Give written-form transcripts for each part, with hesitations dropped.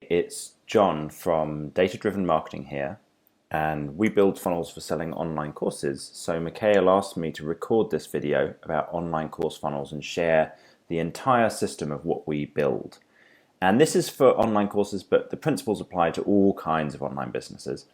it's John from Data Driven Marketing here, and we build funnels for selling online courses. So Mikhail asked me to record this video about online course funnels and share the entire system of what we build. And this is for online courses, but the principles apply to all kinds of online businesses.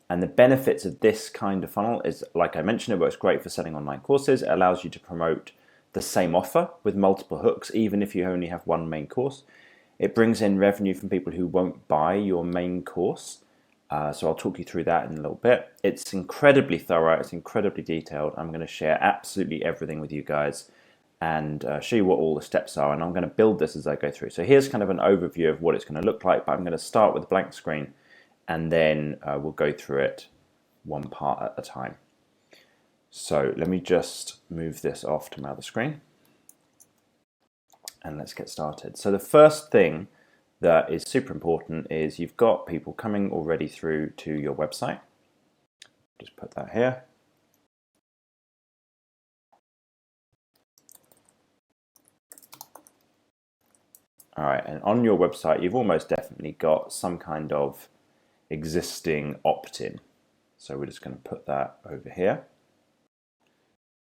And the benefits of this kind of funnel is, like I mentioned, it works great for selling online courses. It allows you to promote the same offer with multiple hooks, even if you only have one main course. It brings in revenue from people who won't buy your main course. So I'll talk you through that in a little bit. It's incredibly thorough. It's incredibly detailed. I'm going to share absolutely everything with you guys and show you what all the steps are. And I'm going to build this as I go through. So here's kind of an overview of what it's going to look like. But I'm going to start with a blank screen, and then we'll go through it one part at a time. So let me just move this off to my other screen. And let's get started. So the first thing that is super important is you've got people coming already through to your website. Just put that here. All right, and on your website, you've almost definitely got some kind of existing opt-in. So we're just going to put that over here.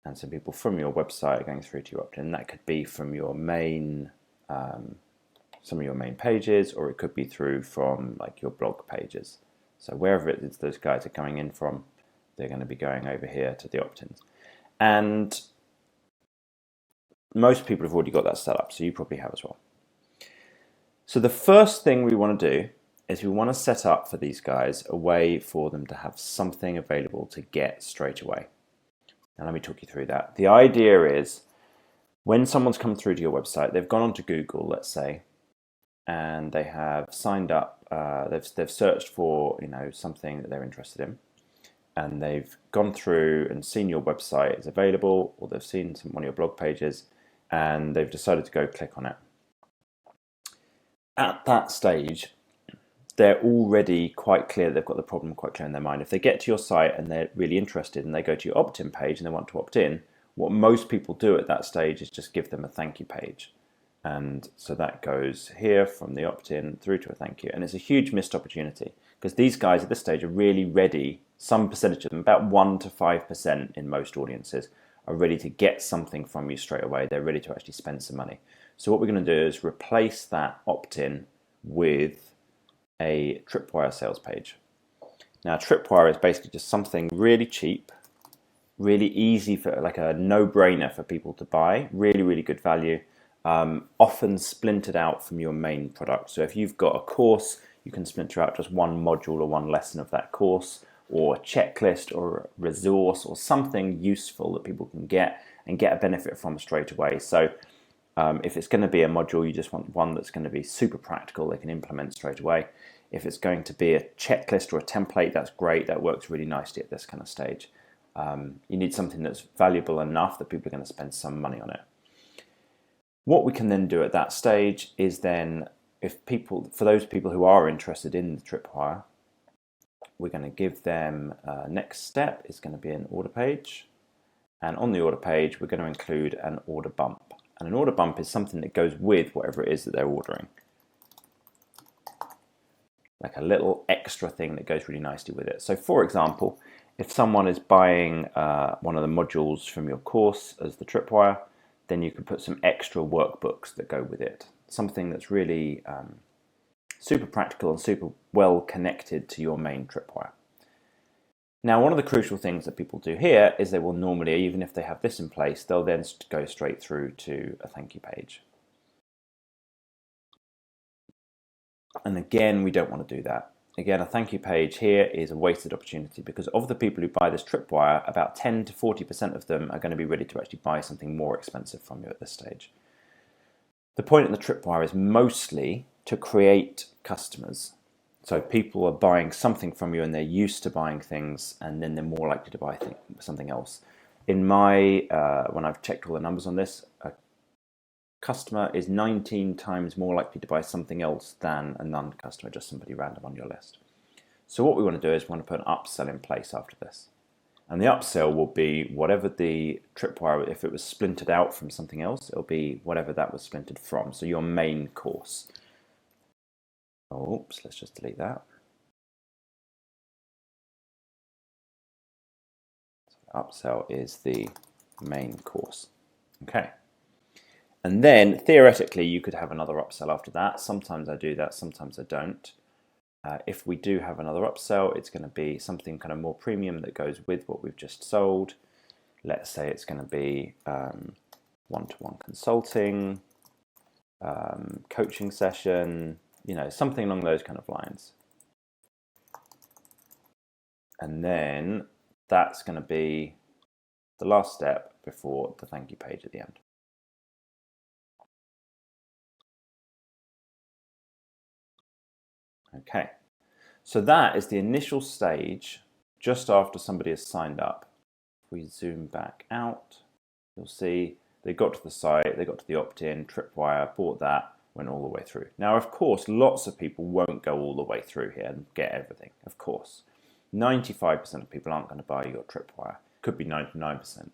And some people from your website are going through to your opt-in. That could be from your main, some of your main pages, or it could be through from like your blog pages. So wherever it is those guys are coming in from, they're going to be going over here to the opt-ins. And most people have already got that set up, so you probably have as well. So the first thing we want to do is we want to set up for these guys a way for them to have something available to get straight away. Now let me talk you through that. The idea is when someone's come through to your website, they've gone onto Google, let's say, and they have signed up, they've searched for something that they're interested in, and they've gone through and seen your website is available, or they've seen one of your blog pages, and they've decided to go click on it. At that stage, they're already quite clear, they've got the problem quite clear in their mind. If they get to your site and they're really interested and they go to your opt-in page and they want to opt in, what most people do at that stage is just give them a thank you page. And so that goes here from the opt-in through to a thank you. And it's a huge missed opportunity because these guys at this stage are really ready, some percentage of them, about 1 to 5% in most audiences, are ready to get something from you straight away. They're ready to actually spend some money. So what we're going to do is replace that opt-in with a Tripwire sales page. Now Tripwire is basically just something really cheap, really easy, for like a no-brainer for people to buy, really good value, often splintered out from your main product. So if you've got a course, you can splinter out just one module or one lesson of that course, or a checklist or a resource or something useful that people can get and get a benefit from straight away. So if it's going to be a module, you just want one that's going to be super practical, they can implement straight away. If it's going to be a checklist or a template, that's great. That works really nicely at this kind of stage. You need something that's valuable enough that people are going to spend some money on it. What we can then do at that stage is then, for those people who are interested in the Tripwire, we're going to give them next step is going to be an order page. And on the order page, we're going to include an order bump. And an order bump is something that goes with whatever it is that they're ordering. Like a little extra thing that goes really nicely with it. So for example, if someone is buying one of the modules from your course as the Tripwire, then you can put some extra workbooks that go with it. Something that's really super practical and super well connected to your main Tripwire. Now, one of the crucial things that people do here is they will normally, even if they have this in place, they'll then go straight through to a thank you page. And again, we don't want to do that. Again, a thank you page here is a wasted opportunity because of the people who buy this Tripwire, about 10 to 40% of them are going to be ready to actually buy something more expensive from you at this stage. The point of the Tripwire is mostly to create customers. So people are buying something from you and they're used to buying things, and then they're more likely to buy something else. In my, when I've checked all the numbers on this, a customer is 19 times more likely to buy something else than a non-customer, just somebody random on your list. So what we want to do is we want to put an upsell in place after this. And the upsell will be whatever the Tripwire, if it was splintered out from something else, it'll be whatever that was splintered from. So your main course. Oops, let's just delete that. So upsell is the main course. Okay. And then theoretically, you could have another upsell after that. Sometimes I do that, sometimes I don't. If we do have another upsell, it's going to be something kind of more premium that goes with what we've just sold. Let's say it's going to be one-to-one consulting, coaching session, something along those kind of lines. And then that's going to be the last step before the thank you page at the end. Okay, so that is the initial stage just after somebody has signed up. If we zoom back out, you'll see they got to the site, they got to the opt-in, Tripwire, bought that, went all the way through. Now, of course, lots of people won't go all the way through here and get everything, of course. 95% of people aren't going to buy your Tripwire. Could be 99%.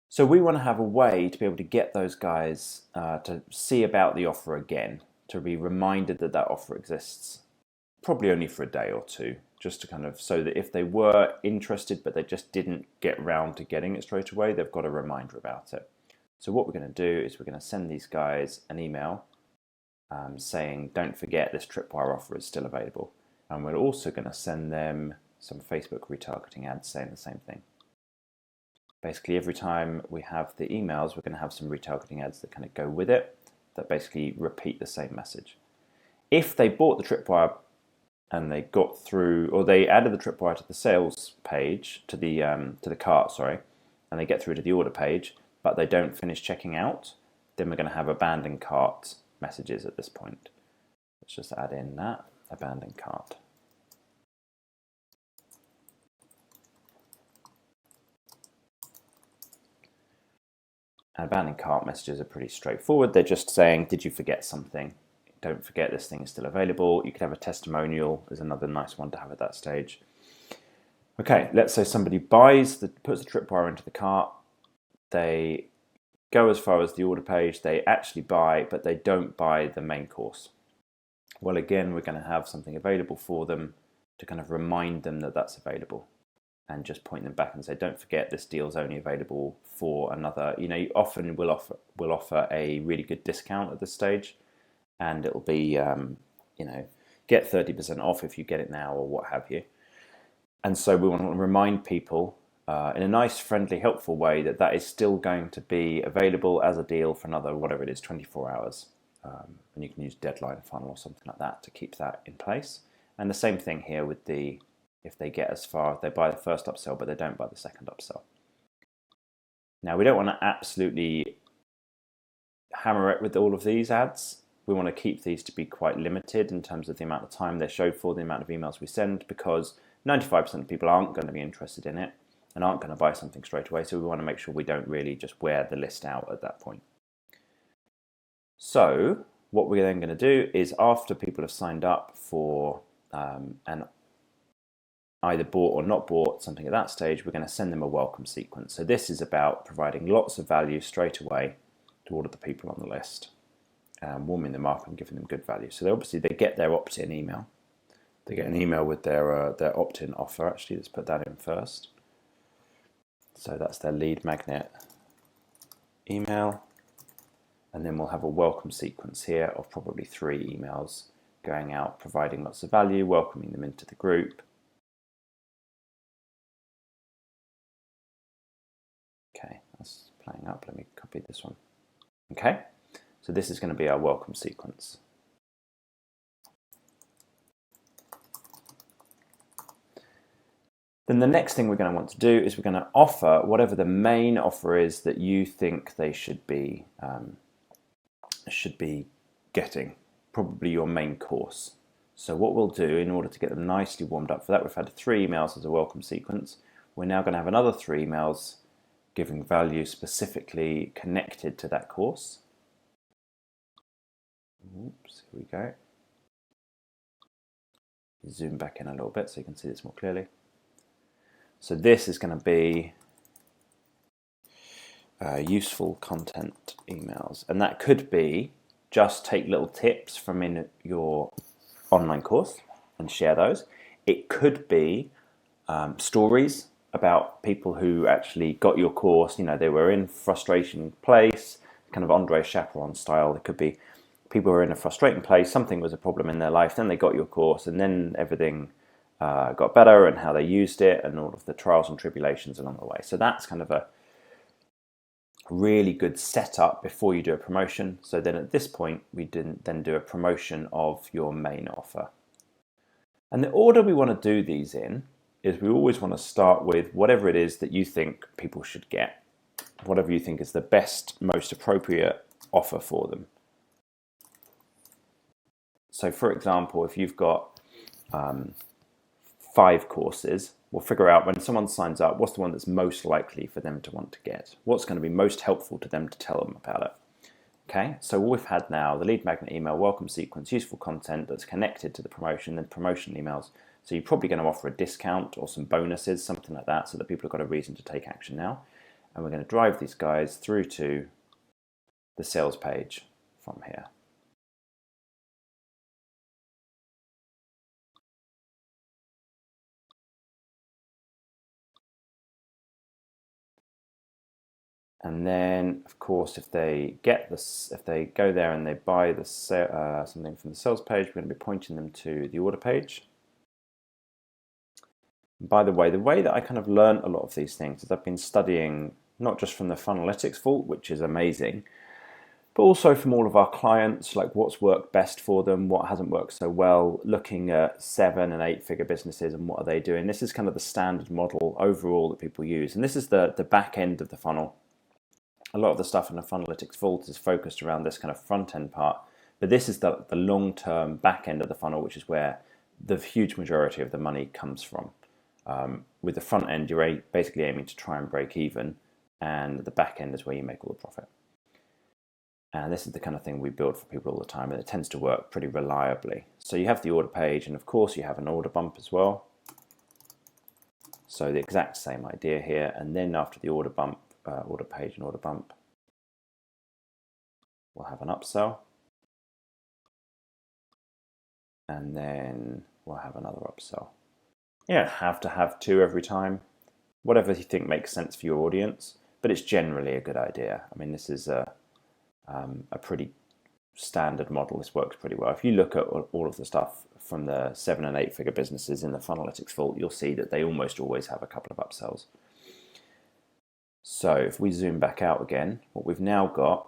So we want to have a way to be able to get those guys to see about the offer again, to be reminded that that offer exists, probably only for a day or two, just to kind of, so that if they were interested but they just didn't get round to getting it straight away, they've got a reminder about it. So what we're going to do is we're going to send these guys an email saying, don't forget this Tripwire offer is still available. And we're also going to send them some Facebook retargeting ads saying the same thing. Basically, every time we have the emails, we're going to have some retargeting ads that kind of go with it, that basically repeat the same message. If they bought the Tripwire and they got through, or they added the Tripwire to the sales page, to the cart, sorry, and they get through to the order page, but they don't finish checking out, then we're going to have abandoned cart messages at this point. Let's just add in that, abandoned cart. And abandoned cart messages are pretty straightforward. They're just saying, did you forget something? Don't forget this thing is still available. You could have a testimonial is another nice one to have at that stage. Okay, let's say somebody puts the Tripwire into the cart. They go as far as the order page. They actually buy, but they don't buy the main course. Well, again, we're going to have something available for them to kind of remind them that that's available, and just point them back and say, don't forget this deal is only available for another, you often will offer a really good discount at this stage, and it'll be, get 30% off if you get it now or what have you. And so we want to remind people in a nice, friendly, helpful way that that is still going to be available as a deal for another, whatever it is, 24 hours. And you can use deadline funnel or something like that to keep that in place. And the same thing here with if they get as far, they buy the first upsell, but they don't buy the second upsell. Now, we don't want to absolutely hammer it with all of these ads. We want to keep these to be quite limited in terms of the amount of time they're showed for, the amount of emails we send, because 95% of people aren't going to be interested in it and aren't going to buy something straight away. So we want to make sure we don't really just wear the list out at that point. So what we're then going to do is, after people have signed up for and either bought or not bought something at that stage, we're going to send them a welcome sequence. So this is about providing lots of value straight away to all of the people on the list, warming them up and giving them good value. So they get their opt-in email. They get an email with their opt-in offer. Actually, let's put that in first. So that's their lead magnet email. And then we'll have a welcome sequence here of probably 3 emails going out, providing lots of value, welcoming them into the group. Okay, that's playing up. Let me copy this one. Okay, so this is going to be our welcome sequence. Then the next thing we're going to want to do is we're going to offer whatever the main offer is that you think they should be getting, probably your main course. So what we'll do, in order to get them nicely warmed up for that, we've had 3 emails as a welcome sequence. We're now going to have another 3 emails giving value specifically connected to that course. Oops, here we go. Zoom back in a little bit so you can see this more clearly. So this is going to be useful content emails, and that could be just take little tips from in your online course and share those. It could be stories about people who actually got your course. They were in frustration place, kind of Andre Chaperon style. It could be people who were in a frustrating place, something was a problem in their life, then they got your course, and then everything got better, and how they used it, and all of the trials and tribulations along the way. So that's kind of a really good setup before you do a promotion. So then at this point, we didn't then do a promotion of your main offer. And the order we want to do these in is we always want to start with whatever it is that you think people should get, whatever you think is the best, most appropriate offer for them. So for example, if you've got 5 courses, we'll figure out when someone signs up, what's the one that's most likely for them to want to get? What's going to be most helpful to them to tell them about it? Okay, so what we've had now, the lead magnet email, welcome sequence, useful content that's connected to the promotion, then promotion emails. So you're probably going to offer a discount or some bonuses, something like that, so that people have got a reason to take action now. And we're going to drive these guys through to the sales page from here. And then, of course, if they get this, if they go there and they buy the something from the sales page, we're going to be pointing them to the order page. And by the way that I kind of learned a lot of these things is I've been studying not just from the Funnelytics vault, which is amazing, but also from all of our clients, like what's worked best for them, what hasn't worked so well, looking at 7- and 8-figure businesses and what are they doing. This is kind of the standard model overall that people use. And this is the back end of the funnel. A lot of the stuff in the Funnelytics vault is focused around this kind of front end part, but this is the long-term back end of the funnel, which is where the huge majority of the money comes from. With the front end, you're basically aiming to try and break even, and the back end is where you make all the profit. And this is the kind of thing we build for people all the time, and it tends to work pretty reliably. So you have the order page, and of course you have an order bump as well. So the exact same idea here, and then after the order bump, order page and order bump, we'll have an upsell, and then we'll have another upsell. You don't have to have 2 every time, whatever you think makes sense for your audience, but it's generally a good idea. I mean, this is a pretty standard model. This works pretty well. If you look at all of the stuff from the 7- and 8-figure businesses in the Funnelytics vault, you'll see that they almost always have a couple of upsells. So if we zoom back out again, what we've now got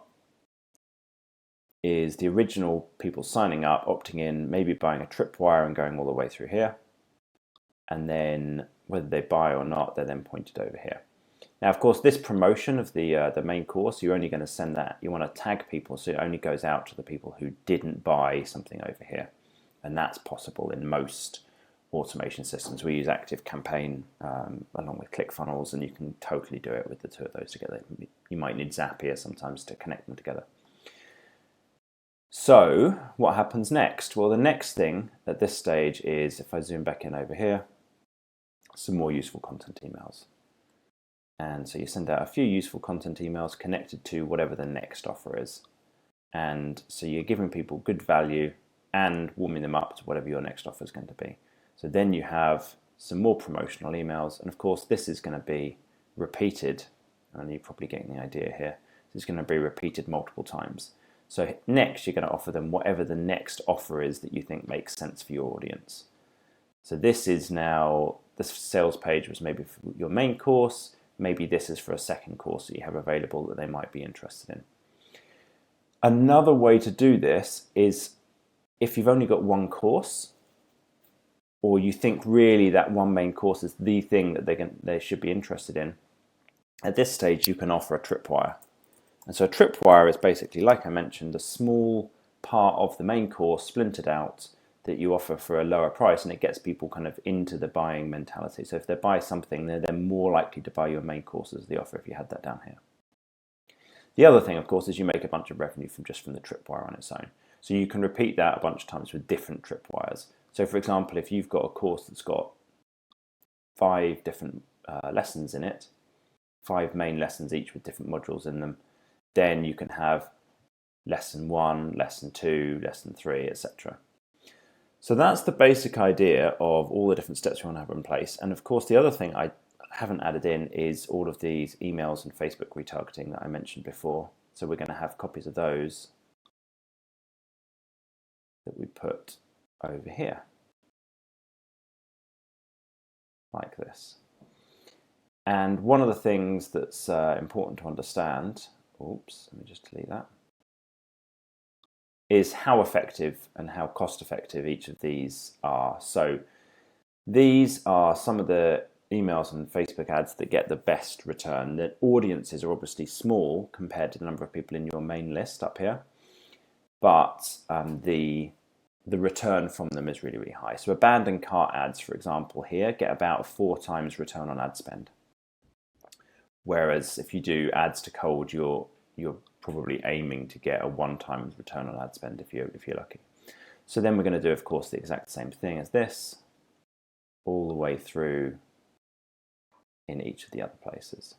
is the original people signing up, opting in, maybe buying a Tripwire and going all the way through here. And then whether they buy or not, they're then pointed over here. Now, of course, this promotion of the main course, you're only going to send that. You want to tag people, so it only goes out to the people who didn't buy something over here. And that's possible in most automation systems. We use ActiveCampaign along with ClickFunnels, and you can totally do it with the 2 of those together. You might need Zapier sometimes to connect them together. So what happens next? Well, the next thing at this stage is, if I zoom back in over here, some more useful content emails. And so you send out a few useful content emails connected to whatever the next offer is. And so you're giving people good value and warming them up to whatever your next offer is going to be. So then you have some more promotional emails. And of course, this is going to be repeated. And you're probably getting the idea here. This is going to be repeated multiple times. So next, you're going to offer them whatever the next offer is that you think makes sense for your audience. So this is now, this sales page was maybe for your main course. Maybe this is for a second course that you have available that they might be interested in. Another way to do this is if you've only got one course, or you think really that one main course is the thing that they should be interested in, at this stage you can offer a Tripwire. And so a Tripwire is basically, like I mentioned, a small part of the main course splintered out that you offer for a lower price, and it gets people kind of into the buying mentality. So if they buy something, they're more likely to buy your main course as the offer if you had that down here. The other thing, of course, is you make a bunch of revenue from the Tripwire on its own. So you can repeat that a bunch of times with different Tripwires. So for example, if you've got a course that's got 5 different lessons in it, 5 main lessons each with different modules in them, then you can have lesson 1, lesson 2, lesson 3, etc. So that's the basic idea of all the different steps we want to have in place. And of course, the other thing I haven't added in is all of these emails and Facebook retargeting that I mentioned before. So we're going to have copies of those that we put over here, like this. And one of the things that's important to understand, oops, let me just delete that, is how effective and how cost effective each of these are. So these are some of the emails and Facebook ads that get the best return. The audiences are obviously small compared to the number of people in your main list up here, but the return from them is really, really high. So abandoned cart ads, for example, here get about a 4 times return on ad spend. Whereas if you do ads to cold, you're probably aiming to get a 1 times return on ad spend if you're lucky. So then we're going to do, of course, the exact same thing as this, all the way through in each of the other places.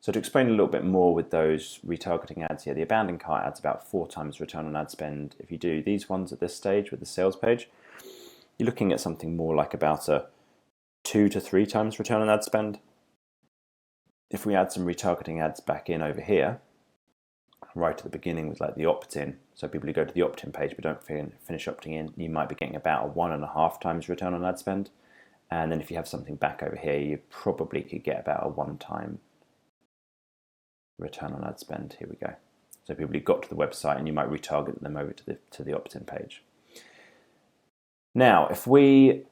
So to explain a little bit more with those retargeting ads here, the abandoned cart ads about 4 times return on ad spend. If you do these ones at this stage with the sales page, you're looking at something more like about a 2 to 3 times return on ad spend. If we add some retargeting ads back in over here, right at the beginning with like the opt-in, so people who go to the opt-in page but don't finish opting in, you might be getting about a 1.5 times return on ad spend. And then if you have something back over here, you probably could get about a 1 time return on ad spend. Here we go. So people who got to the website, and you might retarget them over to the opt-in page. Now, if we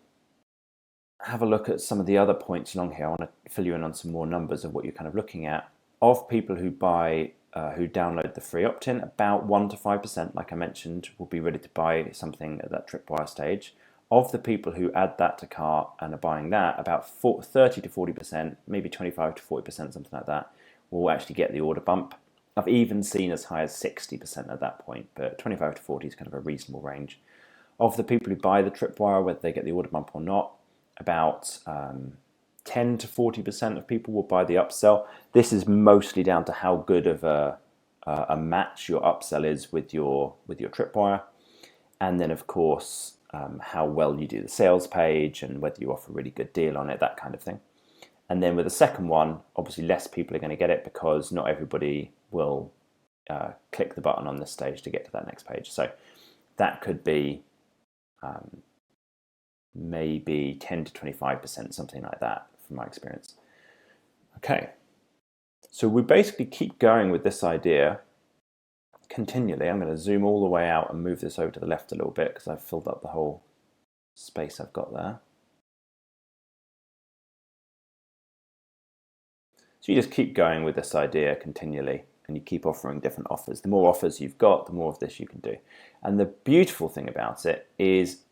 have a look at some of the other points along here, I want to fill you in on some more numbers of what you're kind of looking at. Of people who buy, who download the free opt-in, about 1 to 5%, like I mentioned, will be ready to buy something at that Tripwire stage. Of the people who add that to cart and are buying that, about 30 to 40%, maybe 25 to 40%, something like that, will actually get the order bump. I've even seen as high as 60% at that point, but 25 to 40 is kind of a reasonable range. Of the people who buy the Tripwire, whether they get the order bump or not, about 10 to 40% of people will buy the upsell. This is mostly down to how good of a match your upsell is with your Tripwire, and then of course how well you do the sales page and whether you offer a really good deal on it, that kind of thing. And then with the second one, obviously less people are going to get it because not everybody will click the button on this stage to get to that next page. So that could be maybe 10 to 25%, something like that from my experience. Okay, so we basically keep going with this idea continually. I'm going to zoom all the way out and move this over to the left a little bit because I've filled up the whole space I've got there. So you just keep going with this idea continually and you keep offering different offers. The more offers you've got, the more of this you can do. And the beautiful thing about it is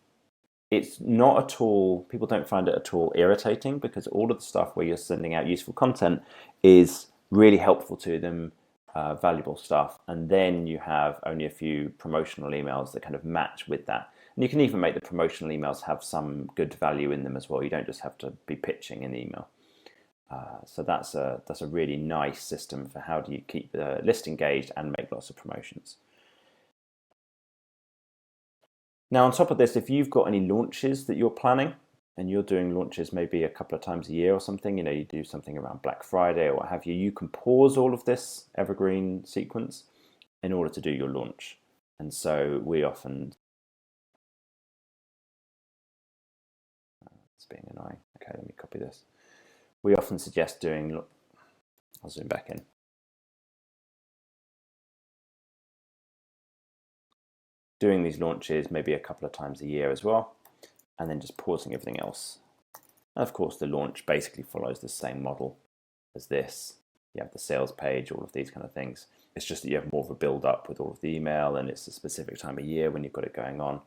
it's not at all, people don't find it at all irritating because all of the stuff where you're sending out useful content is really helpful to them, valuable stuff. And then you have only a few promotional emails that kind of match with that. And you can even make the promotional emails have some good value in them as well. You don't just have to be pitching an email. So that's a really nice system for how do you keep the list engaged and make lots of promotions. Now on top of this, if you've got any launches that you're planning and you're doing launches maybe a couple of times a year or something, you do something around Black Friday or what have you, you can pause all of this evergreen sequence in order to do your launch. And so we often, it's being annoying. Okay, let me copy this. We often suggest doing, I'll zoom back in. Doing these launches maybe a couple of times a year as well, and then just pausing everything else. And of course, the launch basically follows the same model as this. You have the sales page, all of these kind of things. It's just that you have more of a build up with all of the email, and it's a specific time of year when you've got it going on.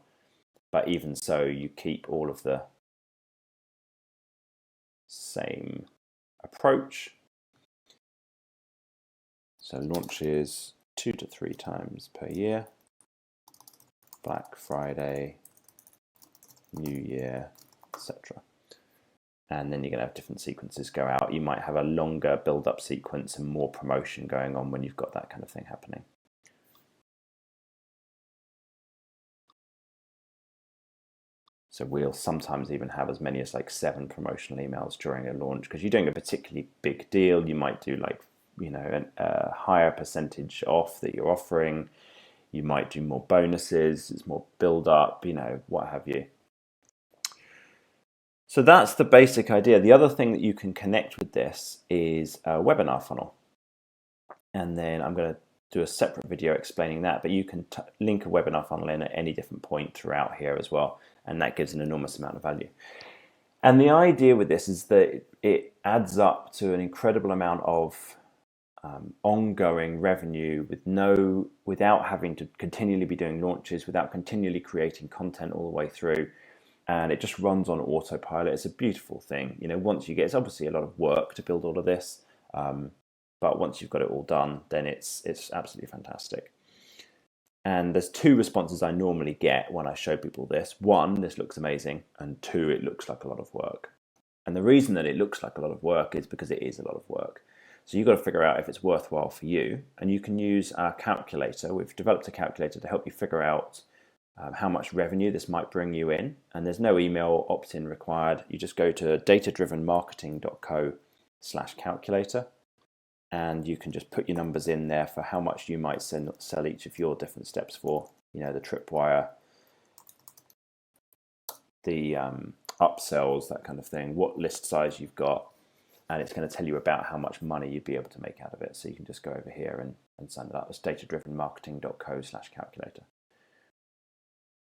But even so, you keep all of the same approach. So launches 2 to 3 times per year. Black Friday, New Year, etc. And then you're going to have different sequences go out. You might have a longer build-up sequence and more promotion going on when you've got that kind of thing happening. So we'll sometimes even have as many as like 7 promotional emails during a launch, because you're doing a particularly big deal. You might do like, a higher percentage off that you're offering. You might do more bonuses, it's more build up, what have you. So that's the basic idea. The other thing that you can connect with this is a webinar funnel. And then I'm going to do a separate video explaining that, but you can link a webinar funnel in at any different point throughout here as well. And that gives an enormous amount of value. And the idea with this is that it adds up to an incredible amount of ongoing revenue without having to continually be doing launches, without continually creating content all the way through. And it just runs on autopilot. It's a beautiful thing. Once you get, it's obviously a lot of work to build all of this, but once you've got it all done, then it's absolutely fantastic. And there's 2 responses I normally get when I show people this. 1, this looks amazing, and 2, it looks like a lot of work. And the reason that it looks like a lot of work is because it is a lot of work. So you've got to figure out if it's worthwhile for you, and you can use our calculator. We've developed a calculator to help you figure out how much revenue this might bring you in, and there's no email opt-in required. You just go to datadrivenmarketing.co/calculator, and you can just put your numbers in there for how much you might sell each of your different steps for, the Tripwire, the upsells, that kind of thing, what list size you've got, and it's going to tell you about how much money you'd be able to make out of it. So you can just go over here and sign it up. It's datadrivenmarketing.co/calculator.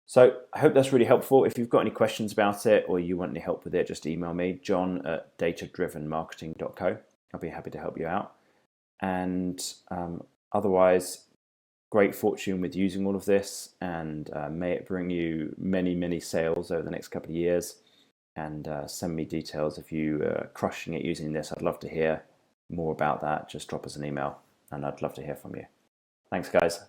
So I hope that's really helpful. If you've got any questions about it or you want any help with it, just email me, john@datadrivenmarketing.co. I'll be happy to help you out. And otherwise, great fortune with using all of this, and may it bring you many, many sales over the next couple of years. And send me details if you are crushing it using this. I'd love to hear more about that. Just drop us an email, and I'd love to hear from you. Thanks, guys.